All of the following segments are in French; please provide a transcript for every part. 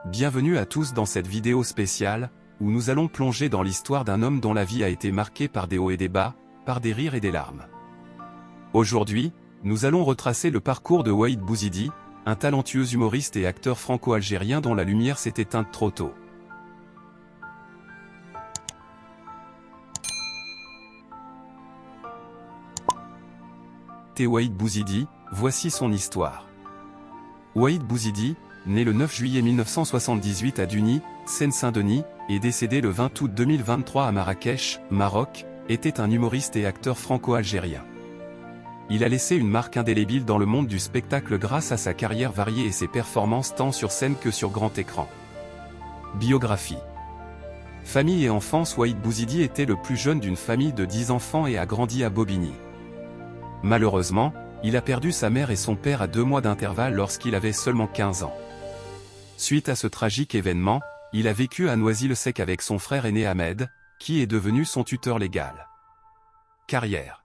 Bienvenue à tous dans cette vidéo spéciale, où nous allons plonger dans l'histoire d'un homme dont la vie a été marquée par des hauts et des bas, par des rires et des larmes. Aujourd'hui, nous allons retracer le parcours de Waïd Bouzidi, un talentueux humoriste et acteur franco-algérien dont la lumière s'est éteinte trop tôt. Waïd Bouzidi, voici son histoire. Waïd Bouzidi, né le 9 juillet 1978 à Dugny, Seine-Saint-Denis, et décédé le 20 août 2023 à Marrakech, Maroc, était un humoriste et acteur franco-algérien. Il a laissé une marque indélébile dans le monde du spectacle grâce à sa carrière variée et ses performances tant sur scène que sur grand écran. Biographie. Famille et enfance. Waïd Bouzidi était le plus jeune d'une famille de 10 enfants et a grandi à Bobigny. Malheureusement, il a perdu sa mère et son père à 2 mois d'intervalle lorsqu'il avait seulement 15 ans. Suite à ce tragique événement, il a vécu à Noisy-le-Sec avec son frère aîné Ahmed, qui est devenu son tuteur légal. Carrière.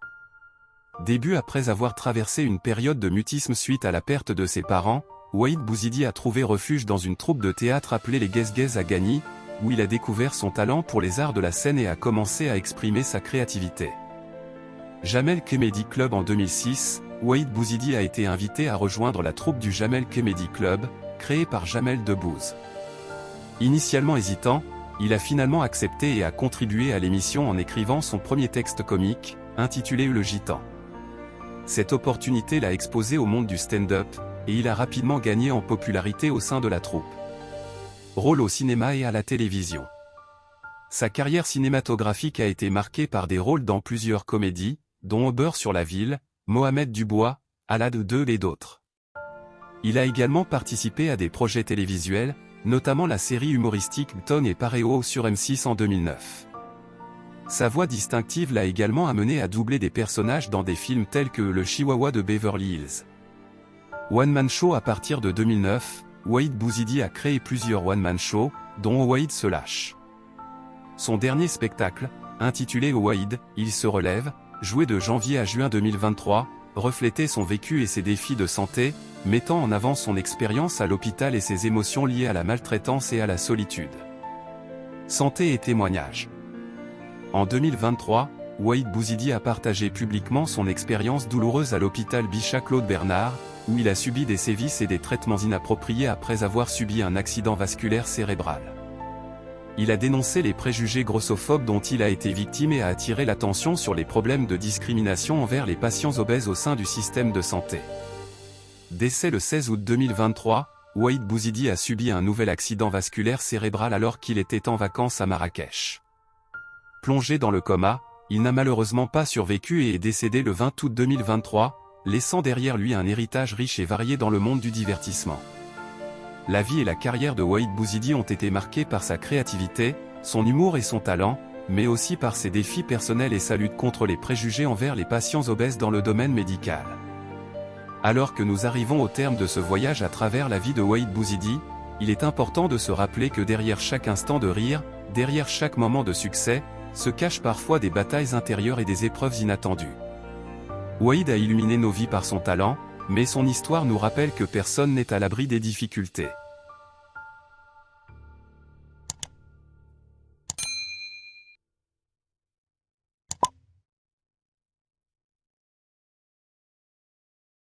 Début. Après avoir traversé une période de mutisme suite à la perte de ses parents, Waïd Bouzidi a trouvé refuge dans une troupe de théâtre appelée les Guez-Guez à Gagny, où il a découvert son talent pour les arts de la scène et a commencé à exprimer sa créativité. Jamel Comedy Club. En 2006, Waïd Bouzidi a été invité à rejoindre la troupe du Jamel Comedy Club, créée par Jamel Debbouze. Initialement hésitant, il a finalement accepté et a contribué à l'émission en écrivant son premier texte comique, intitulé Le Gitan. Cette opportunité l'a exposé au monde du stand-up, et il a rapidement gagné en popularité au sein de la troupe. Rôle au cinéma et à la télévision. Sa carrière cinématographique a été marquée par des rôles dans plusieurs comédies, dont Au beurre sur la ville, Mohamed Dubois, Alad 2 et d'autres. Il a également participé à des projets télévisuels, notamment la série humoristique Ton et Paréo sur M6 en 2009. Sa voix distinctive l'a également amené à doubler des personnages dans des films tels que Le Chihuahua de Beverly Hills. One Man Show. À partir de 2009, Waïd Bouzidi a créé plusieurs One Man Show, dont Waïd se lâche. Son dernier spectacle, intitulé Waïd, il se relève, joué de janvier à juin 2023, reflétait son vécu et ses défis de santé, mettant en avant son expérience à l'hôpital et ses émotions liées à la maltraitance et à la solitude. Santé et témoignages. En 2023, Waïd Bouzidi a partagé publiquement son expérience douloureuse à l'hôpital Bichat-Claude Bernard, où il a subi des sévices et des traitements inappropriés après avoir subi un accident vasculaire cérébral. Il a dénoncé les préjugés grossophobes dont il a été victime et a attiré l'attention sur les problèmes de discrimination envers les patients obèses au sein du système de santé. Décès le 16 août 2023, Waïd Bouzidi a subi un nouvel accident vasculaire cérébral alors qu'il était en vacances à Marrakech. Plongé dans le coma, il n'a malheureusement pas survécu et est décédé le 20 août 2023, laissant derrière lui un héritage riche et varié dans le monde du divertissement. La vie et la carrière de Waïd Bouzidi ont été marquées par sa créativité, son humour et son talent, mais aussi par ses défis personnels et sa lutte contre les préjugés envers les patients obèses dans le domaine médical. Alors que nous arrivons au terme de ce voyage à travers la vie de Waïd Bouzidi, il est important de se rappeler que derrière chaque instant de rire, derrière chaque moment de succès, se cachent parfois des batailles intérieures et des épreuves inattendues. Waïd a illuminé nos vies par son talent, mais son histoire nous rappelle que personne n'est à l'abri des difficultés.